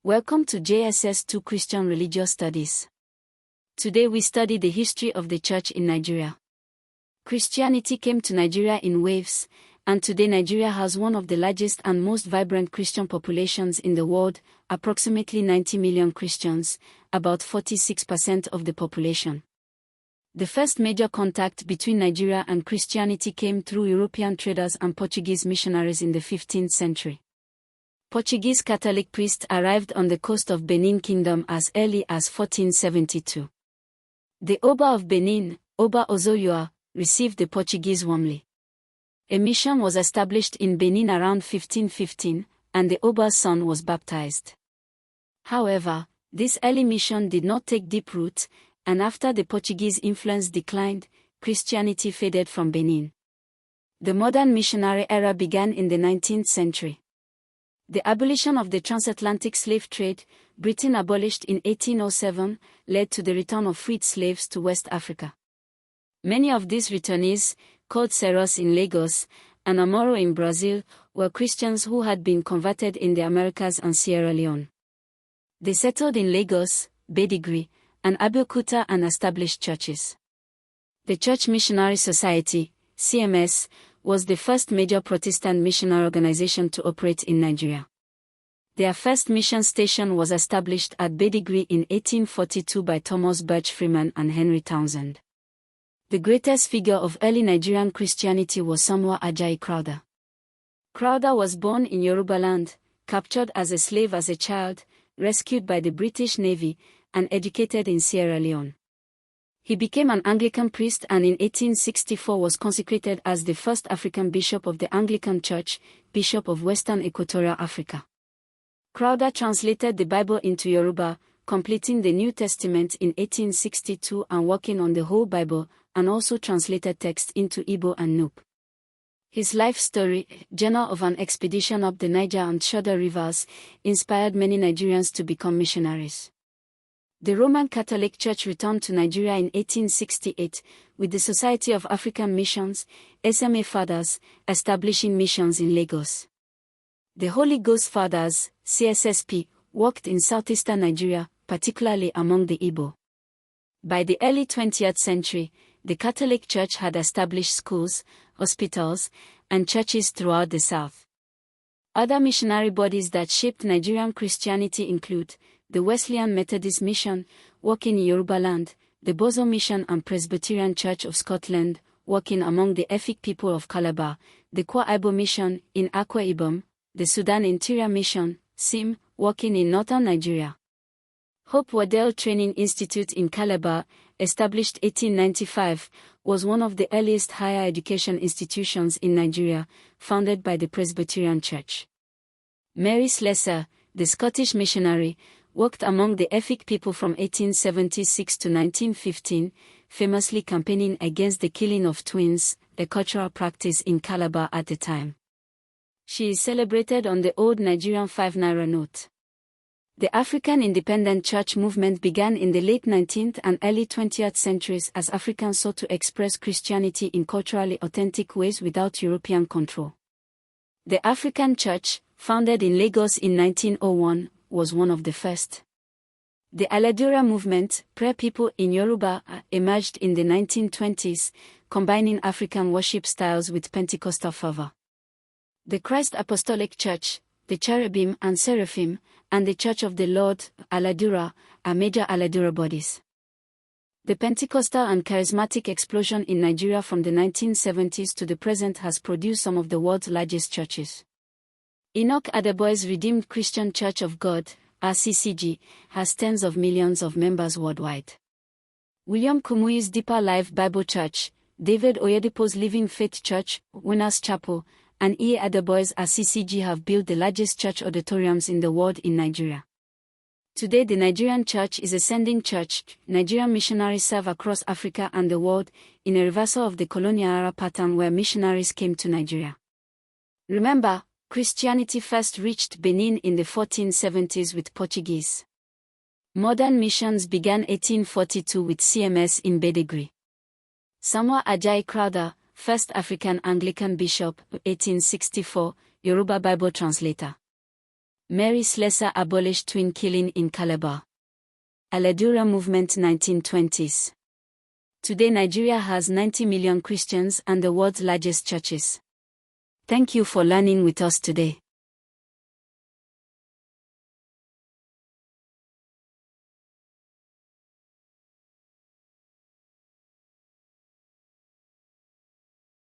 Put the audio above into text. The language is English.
Welcome to JSS 2 Christian Religious Studies. Today we study the history of the church in Nigeria. Christianity came to Nigeria in waves, and today Nigeria has one of the largest and most vibrant Christian populations in the world, approximately 90 million Christians, about 46% of the population. The first major contact between Nigeria and Christianity came through European traders and Portuguese missionaries in the 15th century. Portuguese Catholic priests arrived on the coast of Benin Kingdom as early as 1472. The Oba of Benin, Oba Ozoyoa, received the Portuguese warmly. A mission was established in Benin around 1515, and the Oba's son was baptized. However, this early mission did not take deep root, and after the Portuguese influence declined, Christianity faded from Benin. The modern missionary era began in the 19th century. The abolition of the transatlantic slave trade, Britain abolished in 1807, led to the return of freed slaves to West Africa. Many of these returnees, called Seros in Lagos and Amoro in Brazil, were Christians who had been converted in the Americas and Sierra Leone. They settled in Lagos, Badagry, and Abeokuta and established churches. The Church Missionary Society, CMS, was the first major Protestant missionary organization to operate in Nigeria. Their first mission station was established at Badagry in 1842 by Thomas Birch Freeman and Henry Townsend. The greatest figure of early Nigerian Christianity was Samuel Ajayi Crowther. Crowther was born in Yorubaland, captured as a slave as a child, rescued by the British Navy, and educated in Sierra Leone. He became an Anglican priest and in 1864 was consecrated as the first African bishop of the Anglican Church, Bishop of Western Equatorial Africa. Crowther translated the Bible into Yoruba, completing the New Testament in 1862 and working on the whole Bible, and also translated text into Igbo and Nupe. His life story, Journal of an Expedition up the Niger and Shoda Rivers, inspired many Nigerians to become missionaries. The Roman Catholic Church returned to Nigeria in 1868, with the Society of African Missions, SMA Fathers, establishing missions in Lagos. The Holy Ghost Fathers, CSSP, worked in southeastern Nigeria, particularly among the Igbo. By the early 20th century, the Catholic Church had established schools, hospitals, and churches throughout the south. Other missionary bodies that shaped Nigerian Christianity include the Wesleyan Methodist Mission, working in Yorubaland, the Bozo Mission and Presbyterian Church of Scotland, working among the Efik people of Calabar, the Kwa Ibo Mission in Akwa Ibom, the Sudan Interior Mission, SIM, working in northern Nigeria. Hope Waddell Training Institute in Calabar, established 1895, was one of the earliest higher education institutions in Nigeria, founded by the Presbyterian Church. Mary Slessor, the Scottish missionary, worked among the Efik people from 1876 to 1915, famously campaigning against the killing of twins, a cultural practice in Calabar at the time. She is celebrated on the old Nigerian 5 naira note. The African Independent Church movement began in the late 19th and early 20th centuries as Africans sought to express Christianity in culturally authentic ways without European control. The African Church, founded in Lagos in 1901, was one of the first. The Aladura movement, prayer people in Yoruba, emerged in the 1920s, combining African worship styles with Pentecostal fervor. The Christ Apostolic Church, the Cherubim and Seraphim, and the Church of the Lord, Aladura, are major Aladura bodies. The Pentecostal and charismatic explosion in Nigeria from the 1970s to the present has produced some of the world's largest churches. Enoch Adeboy's Redeemed Christian Church of God, RCCG, has tens of millions of members worldwide. William Kumuyi's Deeper Life Bible Church, David Oyedepo's Living Faith Church, Winners Chapel, and E. Adeboy's RCCG have built the largest church auditoriums in the world in Nigeria. Today the Nigerian Church is a sending church. Nigerian missionaries serve across Africa and the world, in a reversal of the colonial era pattern where missionaries came to Nigeria. Remember, Christianity first reached Benin in the 1470s with Portuguese. Modern missions began 1842 with CMS in Badagry. Samuel Ajayi Crowther, first African Anglican bishop, 1864, Yoruba Bible translator. Mary Slessor abolished twin killing in Calabar. Aladura movement 1920s. Today Nigeria has 90 million Christians and the world's largest churches. Thank you for learning with us today.